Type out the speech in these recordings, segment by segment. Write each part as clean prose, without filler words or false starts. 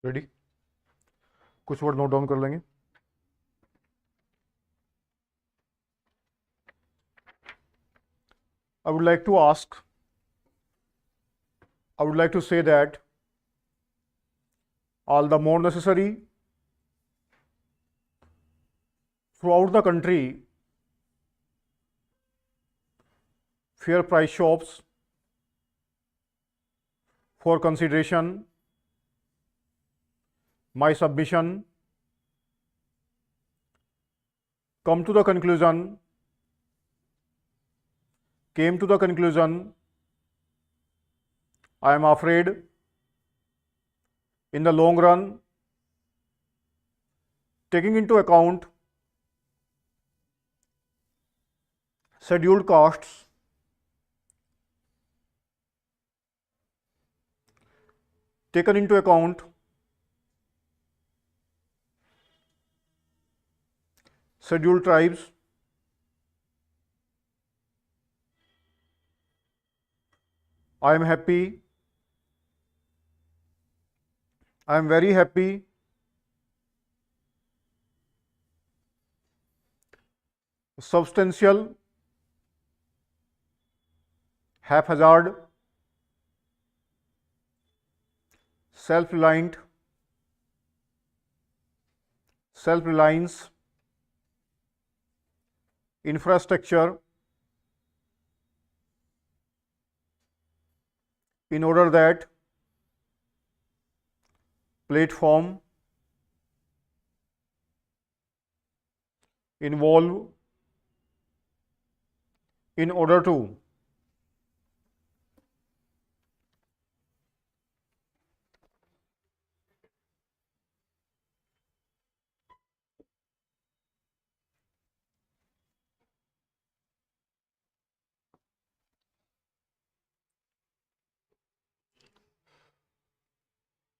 Ready? कुछ word note down कर लेंगे। I would like to ask, I would like to say that all the more necessary throughout the country fair price shops for consideration. My submission came to the conclusion I am afraid in the long run, taking into account scheduled costs, taken into account scheduled tribes, I am happy, I am very happy substantial, haphazard, self-reliant, self-reliance, infrastructure, in order that platform involve in order to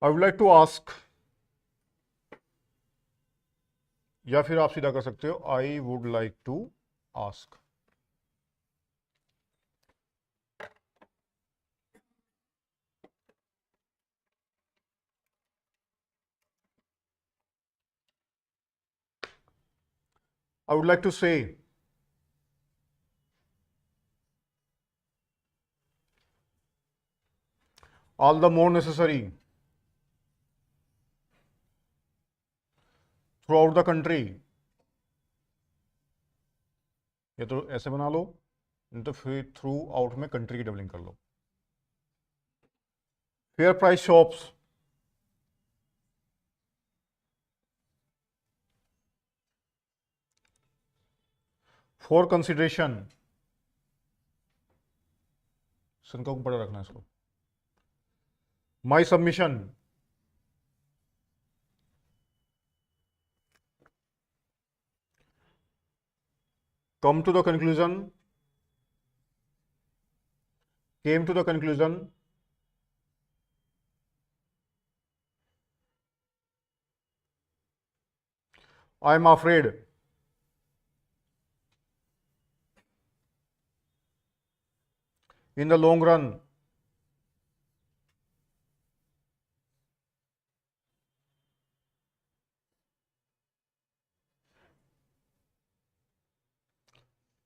I would like to ask, या फिर आप सीधा कर सकते हो I would like to ask. I would like to say all the more necessary throughout the country. ये तो ऐसे बना लो, नहीं तो फिर थ्रू आउट में कंट्री की डबलिंग कर लो. Fair price shops for consideration, सन को बड़ा रखना है इसको. My submission came to the conclusion I am afraid in the long run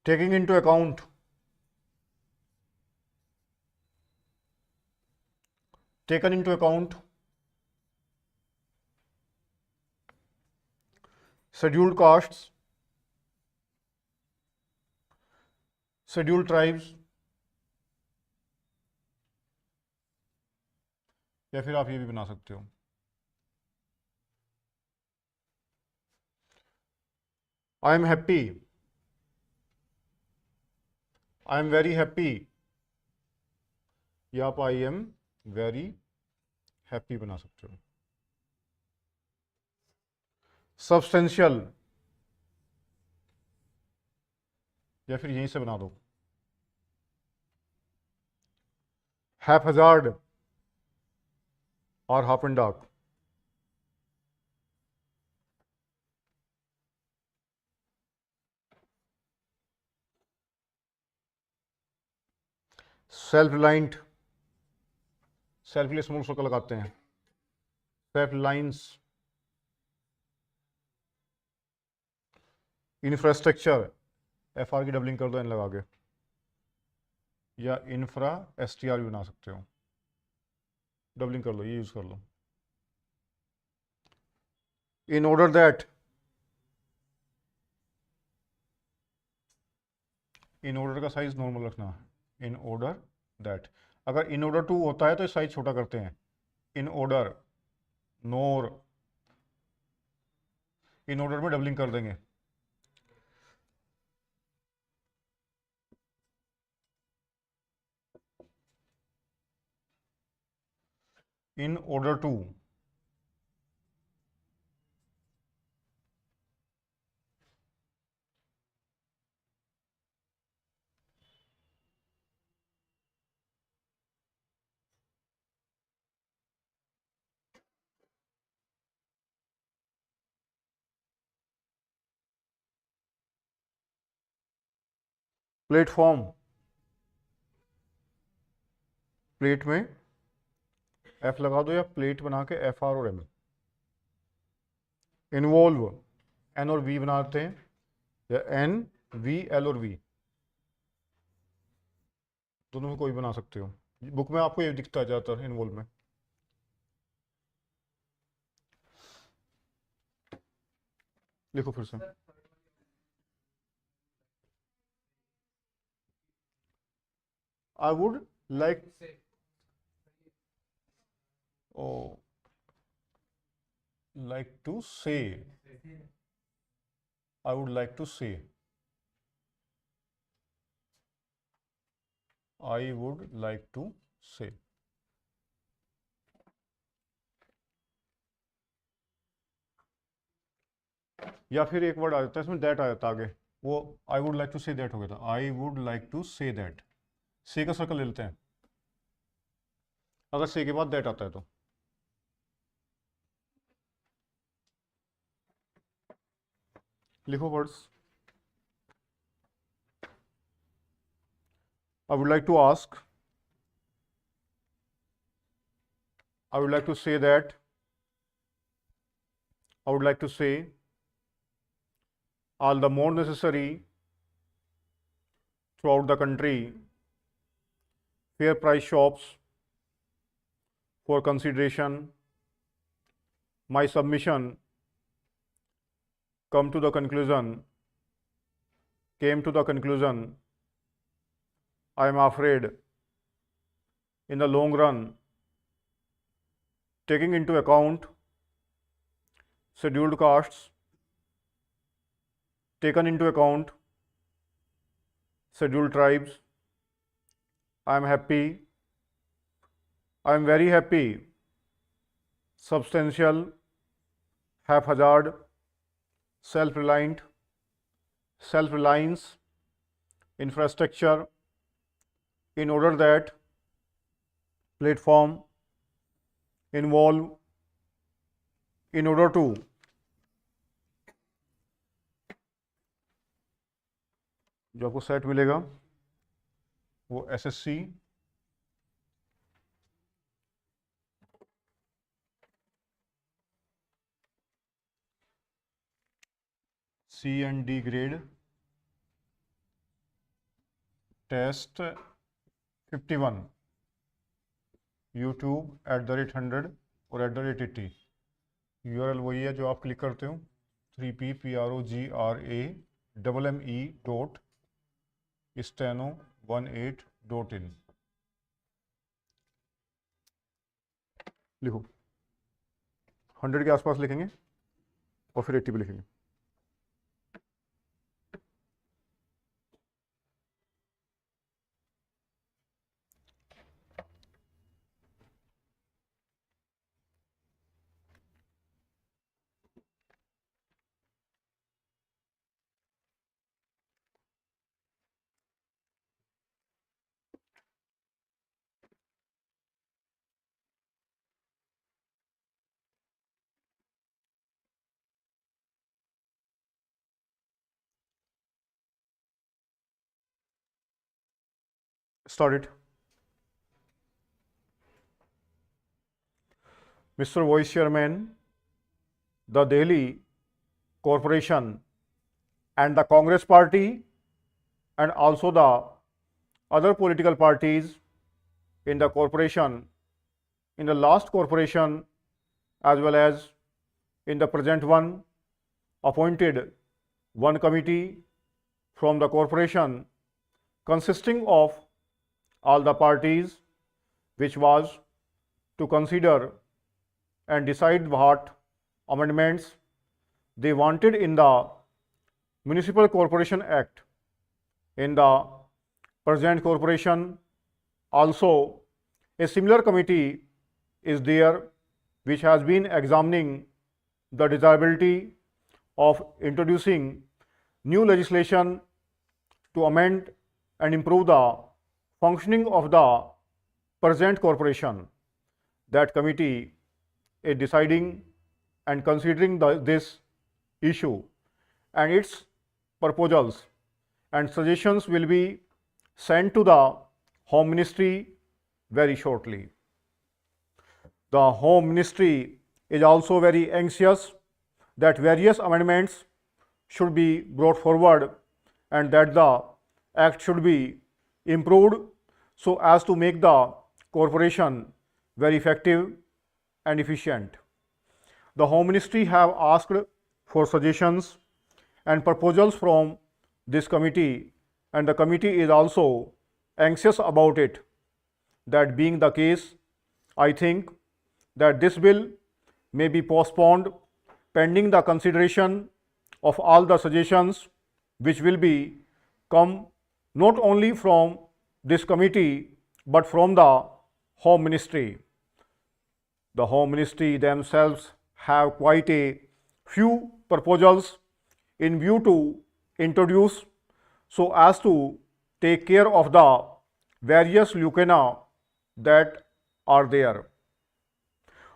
taking into account scheduled costs, scheduled tribes, या फिर आप ये भी बना सकते हो I am happy, I am very happy, या आप I am very happy बना सकते हो. Substantial, या फिर यहीं से बना दो haphazard और half and dark. Self reliant, self के लिए स्मॉल सर्कल लगाते हैं. Safe lines, infrastructure, F R की डबलिंग कर दो एन लगा के, या इंफ्रा एस टी आर भी बना सकते हो, डबलिंग कर लो, ये यूज कर लो। In order that, in order का साइज नॉर्मल रखना, इन ऑर्डर दैट। अगर इन ऑर्डर टू होता है तो साइज छोटा करते हैं, इन ऑर्डर, नोर, इन ऑर्डर में डबलिंग कर देंगे। In order to, platform, plate में एफ लगा दो या प्लेट बना के एफ आर और एम। इन्वॉल्व, एन और वी बनाते हैं, या एन वी एल और वी, दोनों में कोई बना सकते हो। बुक में आपको ये दिखता है ज़्यादातर इन्वॉल्व में। लिखो फिर से। I would like, oh, like to say, I would like to say, I would like to से। या फिर एक वर्ड आ जाता है इसमें, दैट आ जाता है आगे, वो I would like to say that हो गया था, I would like to say that. Say का सर्कल ले लेते हैं, अगर से के बाद दैट आता है तो। लिखो words. I would like to ask, I would like to say that, I would like to say, all the more necessary throughout the country, fair price shops for consideration. My submission came to the conclusion, I am afraid, in the long run, taking into account scheduled costs, taken into account scheduled tribes, I am very happy, substantial, haphazard, self-reliant, self-reliance, infrastructure, in order that, platform, involve, in order to, जो आपको set मिलेगा वो SSC C&D grade test 51 YouTube@100 और @80। URL वही है जो आप click करते हो, 3pprogramme.steno18.in। लिखो, 100 के आसपास लिखेंगे और फिर 80 पे लिखेंगे। Start it. Mr. Vice Chairman, the Delhi Corporation and the Congress Party and also the other political parties in the corporation, in the last corporation as well as in the present one, appointed one committee from the corporation consisting of all the parties, which was to consider and decide what amendments they wanted in the Municipal Corporation Act. In the present corporation, also a similar committee is there which has been examining the desirability of introducing new legislation to amend and improve the functioning of the present corporation. That committee is deciding and considering this issue, and its proposals and suggestions will be sent to the Home Ministry very shortly. The Home Ministry is also very anxious that various amendments should be brought forward and that the Act should be improved so as to make the corporation very effective and efficient. The Home Ministry have asked for suggestions and proposals from this committee, and the committee is also anxious about it. That being the case, I think that this bill may be postponed pending the consideration of all the suggestions which will be come not only from this committee but from the Home Ministry. The Home Ministry themselves have quite a few proposals in view to introduce so as to take care of the various lacuna that are there.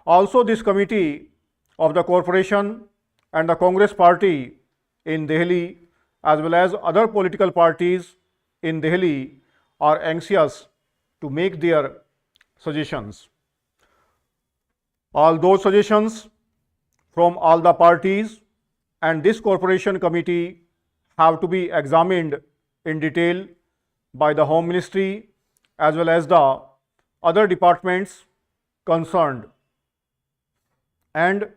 Also, this committee of the corporation and the Congress Party in Delhi as well as other political parties in Delhi are anxious to make their suggestions. All those suggestions from all the parties and this corporation committee have to be examined in detail by the Home Ministry as well as the other departments concerned, and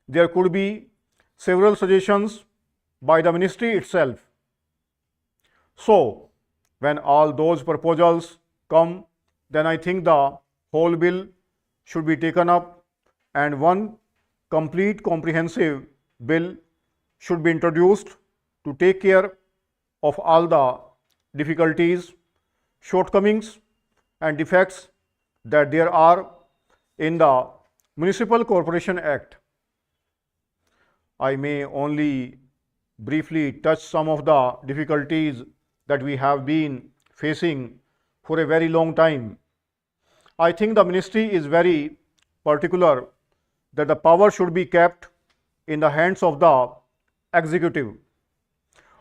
there could be several suggestions by the ministry itself. So, when all those proposals come, then I think the whole bill should be taken up and one complete comprehensive bill should be introduced to take care of all the difficulties, shortcomings and defects that there are in the Municipal Corporation Act. I may only briefly touch some of the difficulties that we have been facing for a very long time. I think the ministry is very particular that the power should be kept in the hands of the executive.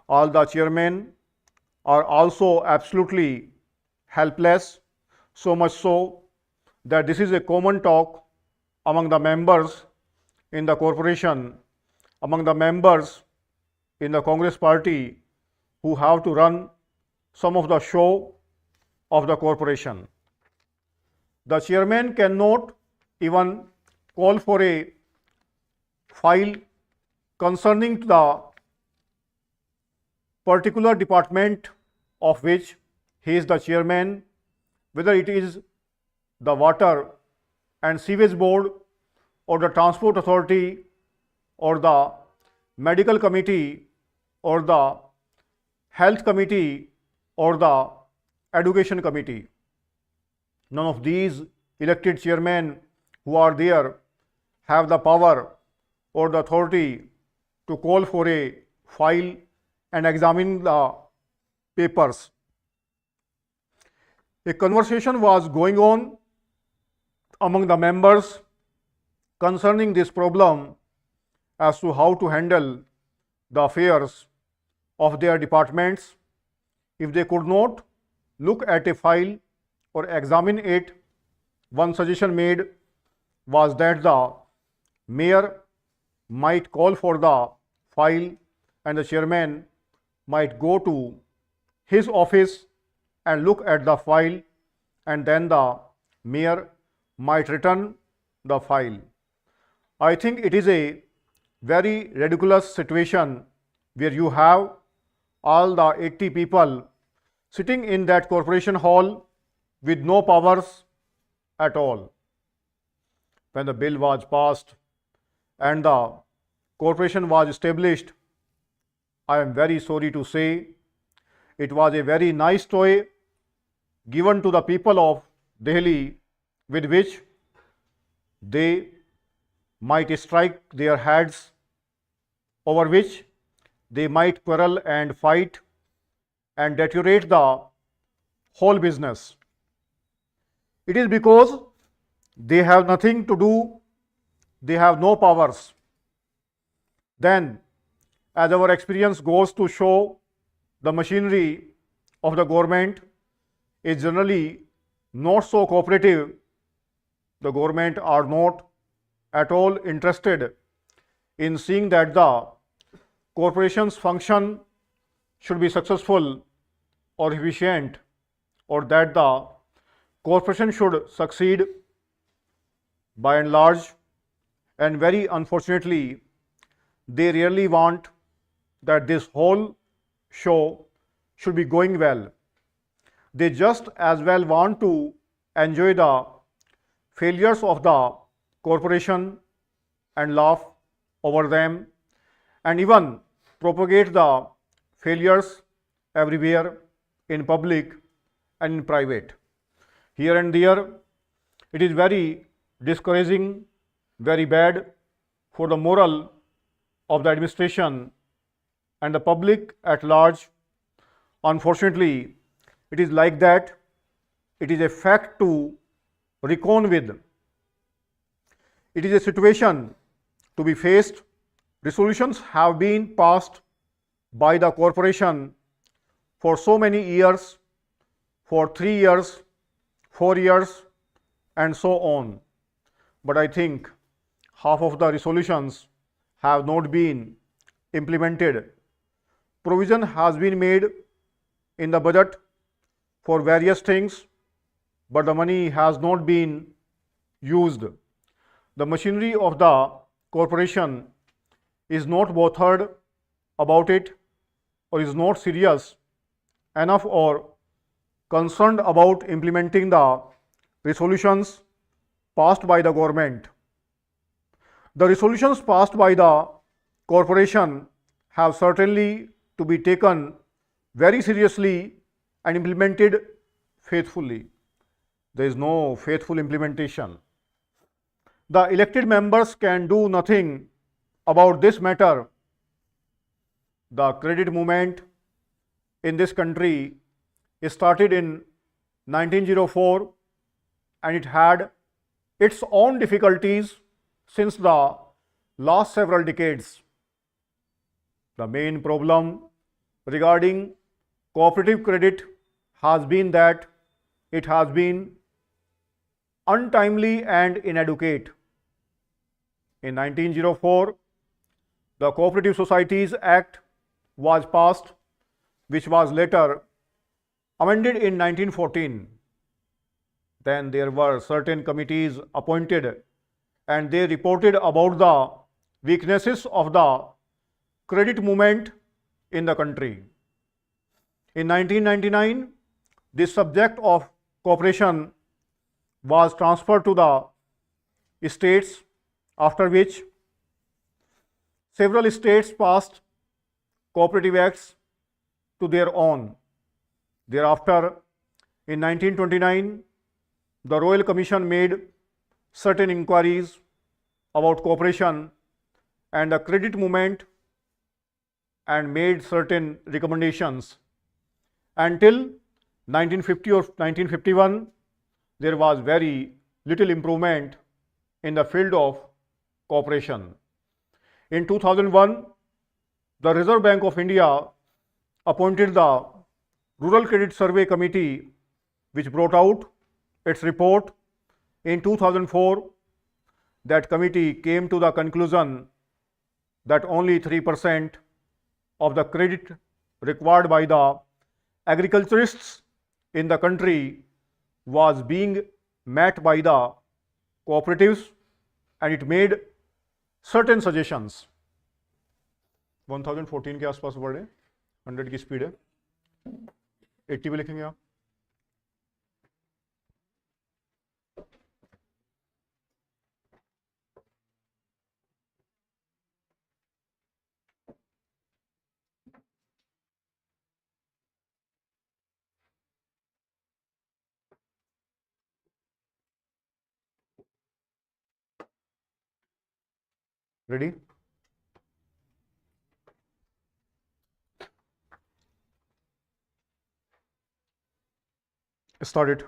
All the chairmen are also absolutely helpless, so much so that this is a common talk among the members in the corporation, among the members in the Congress Party who have to run some of the show of the corporation. The chairman cannot even call for a file concerning the particular department of which he is the chairman, whether it is the Water and Sewage Board or the Transport Authority or the Medical Committee or the Health Committee or the Education Committee. None of these elected chairmen who are there have the power or the authority to call for a file and examine the papers. A conversation was going on among the members concerning this problem as to how to handle the affairs of their departments. If they could not look at a file or examine it, one suggestion made was that the mayor might call for the file and the chairman might go to his office and look at the file, and then the mayor might return the file. I think it is a very ridiculous situation where you have all the 80 people sitting in that corporation hall with no powers at all. When the bill was passed and the corporation was established, I am very sorry to say it was a very nice toy given to the people of Delhi with which they might strike their heads, over which they might quarrel and fight and deteriorate the whole business. It is because they have nothing to do, they have no powers. Then, as our experience goes to show, the machinery of the government is generally not so cooperative. The government are not at all interested in seeing that the corporation's function should be successful or efficient, or that the corporation should succeed. By and large, and very unfortunately, they really want that this whole show should be going well. They just as well want to enjoy the failures of the corporation and laugh over them, and even propagate the failures everywhere in public and in private. Here and there, it is very discouraging, very bad for the moral of the administration and the public at large. Unfortunately, it is like that. It is a fact to reckon with. It is a situation to be faced. Resolutions have been passed by the corporation for so many years, for 3 years, 4 years, and so on. But I think half of the resolutions have not been implemented. Provision has been made in the budget for various things, but the money has not been used. The machinery of the corporation is not bothered about it, or is not serious enough or concerned about implementing the resolutions passed by the government. The resolutions passed by the corporation have certainly to be taken very seriously and implemented faithfully. There is no faithful implementation. The elected members can do nothing about this matter. The credit movement in this country started in 1904, and it had its own difficulties since the last several decades. The main problem regarding cooperative credit has been that it has been untimely and inadequate. In 1904, the Cooperative Societies Act was passed, which was later amended in 1914. Then there were certain committees appointed, and they reported about the weaknesses of the credit movement in the country. In 1999, this subject of cooperation was transferred to the states, after which several states passed cooperative acts to their own. Thereafter, in 1929, the Royal Commission made certain inquiries about cooperation and the credit movement and made certain recommendations. Until 1950 or 1951, there was very little improvement in the field of cooperation. In 2001, the Reserve Bank of India appointed the Rural Credit Survey Committee, which brought out its report in 2004, that committee came to the conclusion that only 3% of the credit required by the agriculturists in the country was being met by the cooperatives, and it made certain suggestions. 1014 के आसपास word है, 100 की speed है, 80 पे लिखेंगे आप. Ready? Start it.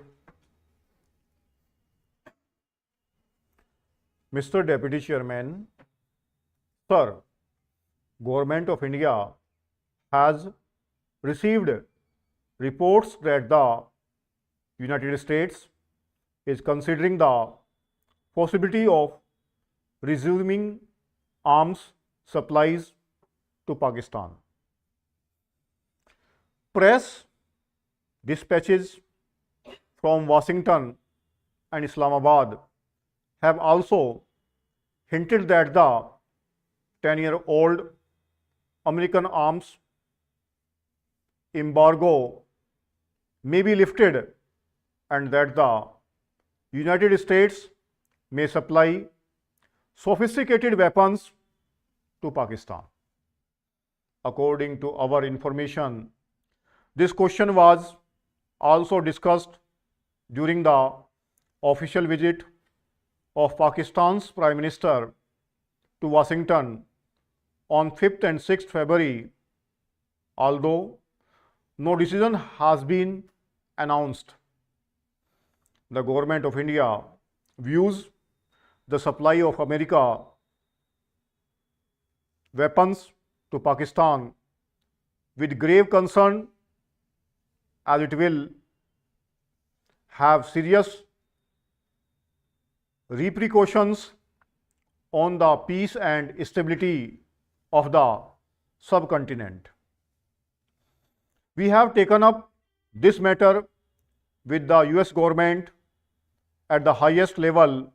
Mr. Deputy Chairman, sir, Government of India has received reports that the United States is considering the possibility of resuming arms supplies to Pakistan. Press dispatches from Washington and Islamabad have also hinted that the 10-year-old American arms embargo may be lifted and that the United States may supply sophisticated weapons to Pakistan. According to our information, this question was also discussed during the official visit of Pakistan's Prime Minister to Washington on 5th and 6th February, although no decision has been announced. The Government of India views the supply of America weapons to Pakistan with grave concern, as it will have serious repercussions on the peace and stability of the subcontinent. We have taken up this matter with the US government at the highest level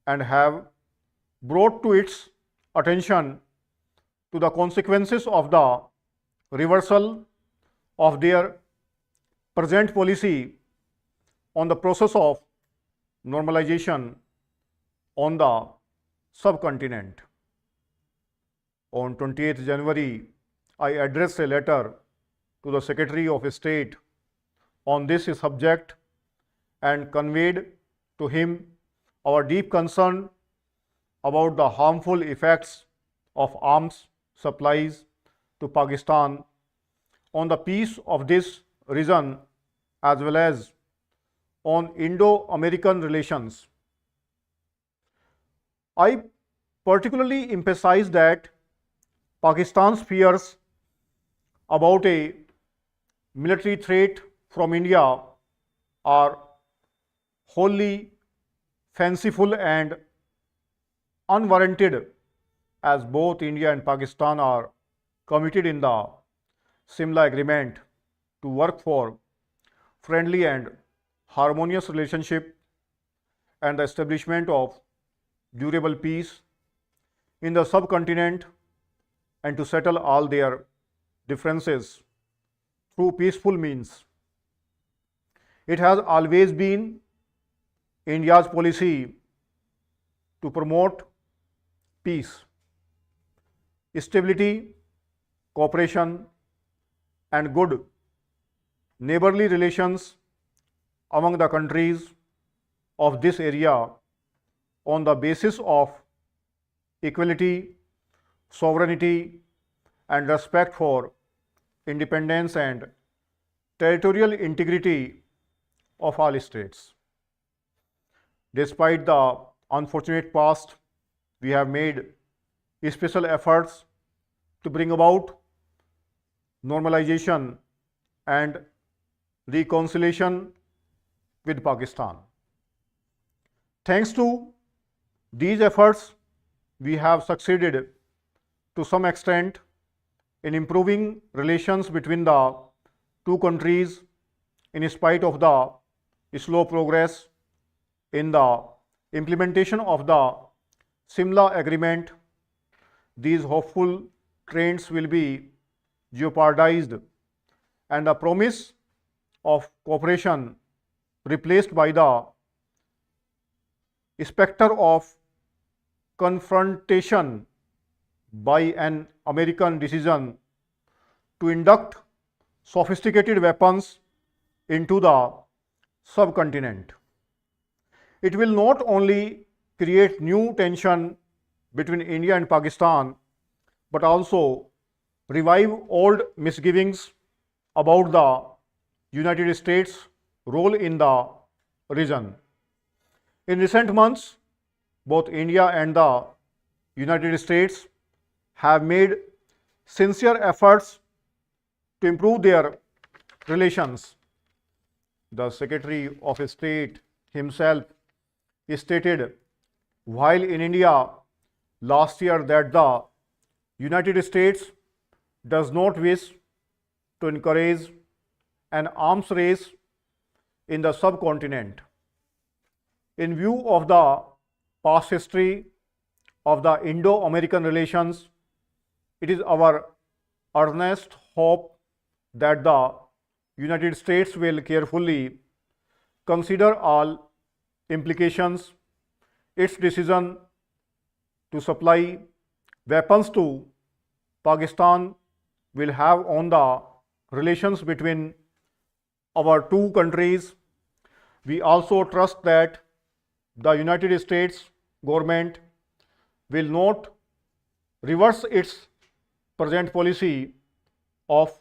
and have brought to its attention to the consequences of the reversal of their present policy on the process of normalization on the subcontinent. On 28th January, I addressed a letter to the Secretary of State on this subject and conveyed to him our deep concern about the harmful effects of arms supplies to Pakistan on the peace of this region as well as on Indo-American relations. I particularly emphasize that Pakistan's fears about a military threat from India are wholly fanciful and unwarranted, as both India and Pakistan are committed in the Simla Agreement to work for friendly and harmonious relationship and the establishment of durable peace in the subcontinent and to settle all their differences through peaceful means. It has always been India's policy to promote peace, stability, cooperation, and good neighborly relations among the countries of this area on the basis of equality, sovereignty, and respect for independence and territorial integrity of all states. Despite the unfortunate past, we have made special efforts to bring about normalization and reconciliation with Pakistan. Thanks to These efforts we have succeeded to some extent in improving relations between the two countries in spite of the slow progress in the implementation of the Simla Agreement. These hopeful trends will be jeopardized and the promise of cooperation replaced by the specter of confrontation by an American decision to induct sophisticated weapons into the subcontinent. It will not only create new tension between India and Pakistan, but also revive old misgivings about the United States' role in the region. In recent months, both India and the United States have made sincere efforts to improve their relations. The Secretary of State himself stated while in India last year that the United States does not wish to encourage an arms race in the subcontinent. In view of the past history of the Indo-American relations, it is our earnest hope that the United States will carefully consider all implications its decision to supply weapons to Pakistan will have on the relations between our two countries. We also trust that the United States government will not reverse its present policy of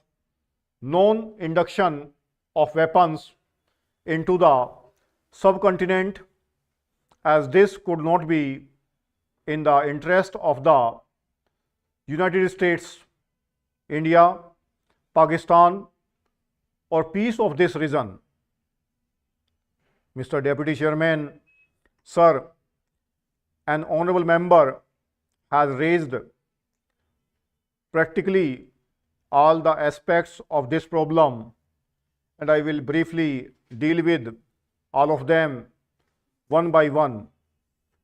non-induction of weapons into the subcontinent, as this could not be in the interest of the United States, India, Pakistan, or peace of this region. Mr. Deputy Chairman, Sir, an honorable member has raised practically all the aspects of this problem, and I will briefly deal with all of them one by one.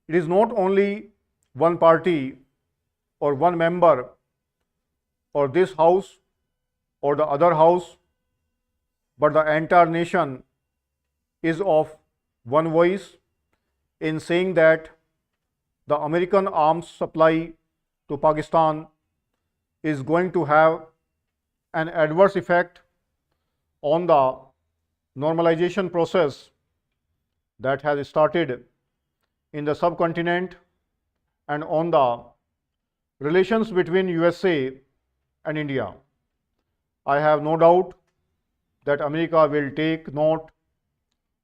It is not only one party or one member or this house or the other house, but the entire nation is of one voice in saying that the American arms supply to Pakistan is going to have an adverse effect on the normalization process that has started in the subcontinent and on the relations between USA and India. I have no doubt that America will take note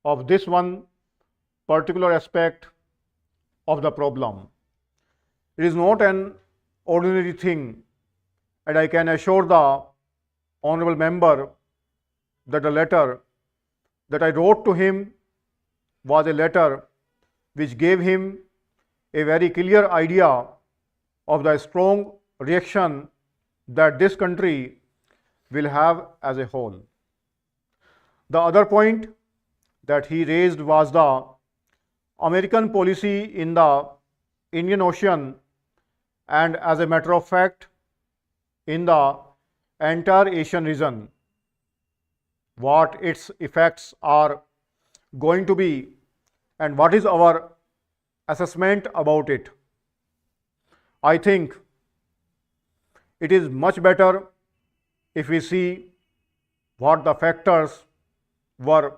of this one particular aspect of the problem. It is not an ordinary thing, and I can assure the honorable member that the letter that I wrote to him was a letter which gave him a very clear idea of the strong reaction that this country will have as a whole. The other point that he raised was the American policy in the Indian Ocean, and as a matter of fact, in the entire Asian region, what its effects are going to be and what is our assessment about it. I think it is much better if we see what the factors were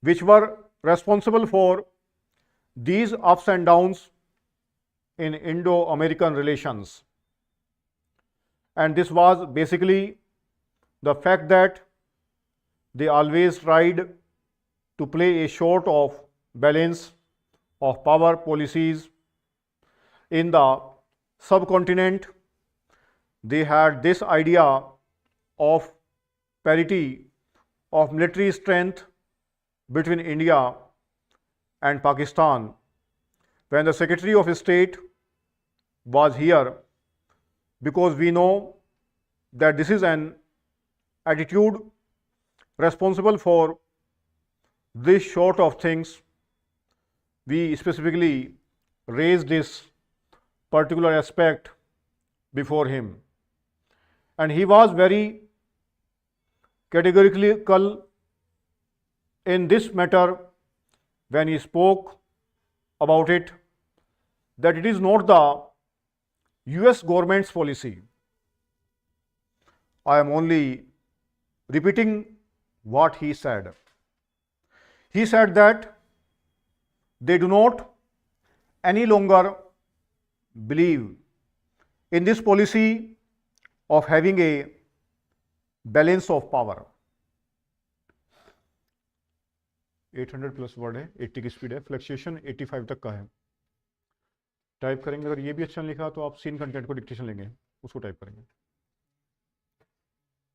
which were responsible for these ups and downs in Indo-American relations. And this was basically the fact that they always tried to play a sort of balance of power policies in the subcontinent. They had this idea of parity of military strength between India and Pakistan, when the Secretary of State was here, because we know that this is an attitude responsible for this sort of things. We specifically raised this particular aspect before him, and he was very categorical in this matter when he spoke about it, that it is not the US government's policy. I am only repeating what he said. He said that they do not any longer believe in this policy of having a balance of power. 800 plus word है, 80 की speed है, fluctuation 85 तक का है. Type करेंगे, अगर ये भी अच्छा लिखा तो आप सीन कंटेंट को डिक्टेशन लेंगे, उसको टाइप करेंगे.